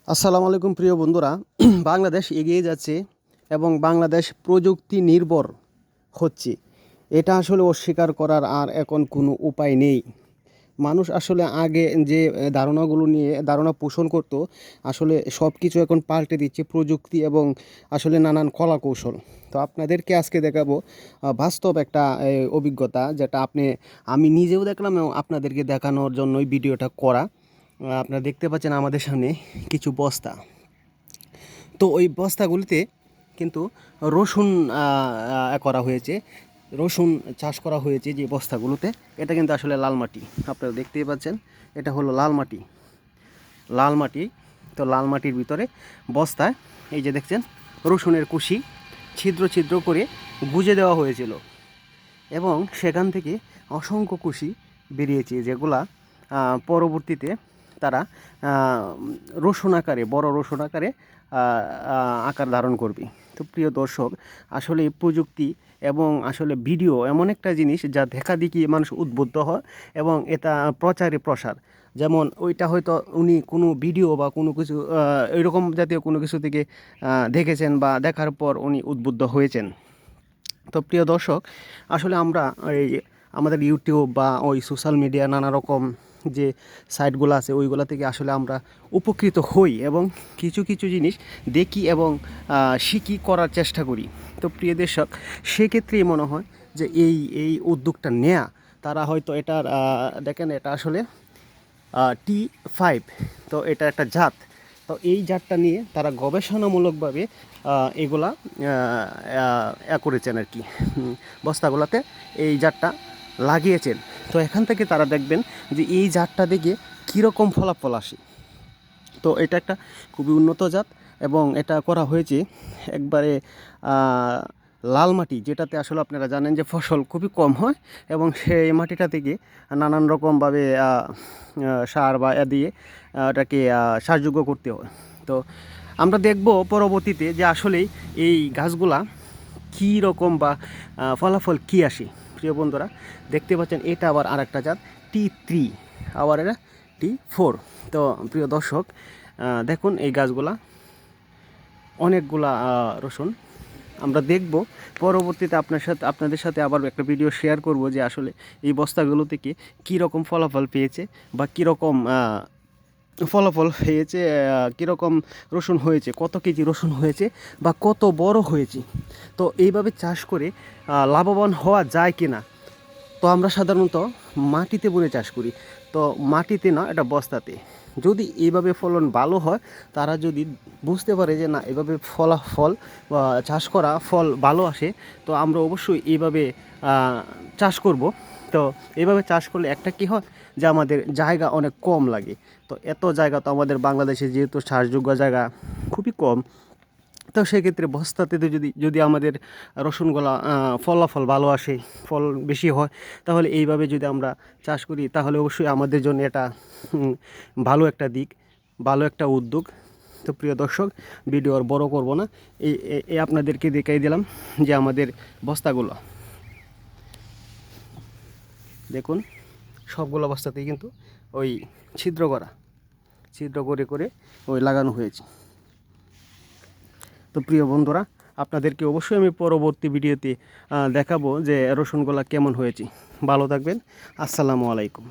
আসসালামু আলাইকুম প্রিয় বন্ধুরা। বাংলাদেশ এগিয়ে যাচ্ছে এবং বাংলাদেশ প্রযুক্তি নির্ভর হচ্ছে। এটা আসলে অস্বীকার করার আর এখন কোনো উপায় নেই। মানুষ আসলে আগে যে ধারণাগুলো নিয়ে ধারণা পোষণ করত, আসলে সব কিছু এখন পাল্টে দিচ্ছে প্রযুক্তি এবং আসলে নানান কলা কৌশল। তো আপনাদেরকে আজকে দেখাবো বাস্তব একটা অভিজ্ঞতা, যেটা আমি নিজেও দেখলাম এবং আপনাদেরকে দেখানোর জন্যই ভিডিওটা করা। আপনারা দেখতে পাচ্ছেন আমাদের সামনে কিছু বস্তা। তো ওই বস্তাগুলিতে কিন্তু রসুন করা হয়েছে, রসুন চাষ করা হয়েছে যে বস্তাগুলোতে। এটা কিন্তু আসলে লাল মাটি, আপনারা দেখতেই পাচ্ছেন। এটা হলো লাল মাটি, লাল মাটি। তো লাল মাটির ভিতরে বস্তায় এই যে দেখছেন রসুনের কুশি ছিদ্র ছিদ্র করে গুজে দেওয়া হয়েছিল এবং সেখান থেকে অসংখ্য কুশি বেরিয়েছে, যেগুলা পরবর্তীতে তারা রসুন আকারে, বড় রসুন আকারে আকার ধারণ করবে। তো প্রিয় দর্শক, আসলে প্রযুক্তি এবং আসলে ভিডিও এমন একটা জিনিস যা দেখা দেখি মানুষ উদ্বুদ্ধ হয় এবং এটা প্রচারে প্রসার। যেমন ওইটা হয়তো উনি কোনো ভিডিও বা কোনো কিছু এরকম জাতীয় কোনো কিছু থেকে দেখেছেন বা দেখার পর উনি উদ্বুদ্ধ হয়েছেন। তো প্রিয় দর্শক, আসলে আমরা এই আমাদের ইউটিউব বা ওই সোশ্যাল মিডিয়া নানা রকম যে সাইটগুলো আছে ওইগুলো থেকে আসলে আমরা উপকৃত হই এবং কিছু কিছু জিনিস দেখি এবং শিখি, করার চেষ্টা করি। তো প্রিয় দর্শক, সেক্ষেত্রেই মনে হয় যে এই উদ্যোগটা নেয়া, তারা হয়তো এটার দেখেন এটা আসলে T5। তো এটা একটা জাত। তো এই জাতটা নিয়ে তারা গবেষণামূলকভাবে এগুলা করেছেন আর কি, বস্তাগুলোতে এই জাতটা লাগিয়েছেন। তো এখান থেকে তারা দেখবেন যে এই জাতটা দেখে কীরকম ফলাফল আসে। তো এটা একটা খুবই উন্নত জাত এবং এটা করা হয়েছে একবারে লাল মাটি, যেটাতে আসলে আপনারা জানেন যে ফসল খুবই কম হয় এবং সেই মাটিটা থেকে নানান রকমভাবে সার বা দিয়ে ওটাকে সারযোগ্য করতে হয়। তো আমরা দেখব পরবর্তীতে যে আসলেই এই গাছগুলা কী রকম বা ফলাফল কী আসে। প্রিয় বন্ধুরা, দেখতে পাচ্ছেন এটা আবার আরেকটা জাত T3, আবার এটা T4। তো প্রিয় দর্শক, দেখুন এই গাছগুলা অনেকগুলা রসুন। আমরা দেখব পরবর্তীতে আপনাদের সাথে আবার একটা ভিডিও শেয়ার করব যে আসলে এই বস্তাগুলো থেকে কীরকম ফলাফল পেয়েছে বা কীরকম ফলাফল হয়েছে, কীরকম রসুন হয়েছে, কত কেজি রসুন হয়েছে বা কত বড় হয়েছে। তো এইভাবে চাষ করে লাভবান হওয়া যায় কি না। তো আমরা সাধারণত মাটিতে বুনে চাষ করি, তো মাটিতে না, এটা বস্তাতে। যদি এইভাবে ফলন ভালো হয়, তারা যদি বুঝতে পারে যে না, এভাবে ফলাফল বা চাষ করা ফল ভালো আসে, তো আমরা অবশ্যই এইভাবে চাষ করব। তো এইভাবে চাষ করলে একটা কী হয় যে আমাদের জায়গা অনেক কম লাগে। তো এত জায়গা তো আমাদের বাংলাদেশে যেহেতু চাষযোগ্য জায়গা খুবই কম, তো সেক্ষেত্রে বস্তাতে যদি যদি আমাদের রসুনগুলা ফলাফল ভালো আসে, ফল বেশি হয়, তাহলে এইভাবে যদি আমরা চাষ করি তাহলে অবশ্যই আমাদের জন্য এটা ভালো একটা দিক, ভালো একটা উদ্যোগ। তো প্রিয় দর্শক, ভিডিও আর বড় করব না, এই আপনাদেরকে দেখাই দিলাম যে আমাদের বস্তাগুলো দেখুন, সবগুলো বস্তাতেই কিন্তু ওই ছিদ্র করে করে ওই লাগানো হয়েছে। তো প্রিয় বন্ধুরা, আপনাদেরকে অবশ্যই আমি পরবর্তী ভিডিওতে দেখাবো যে রসুনগুলা কেমন হয়েছে। ভালো থাকবেন। আসসালামু আলাইকুম।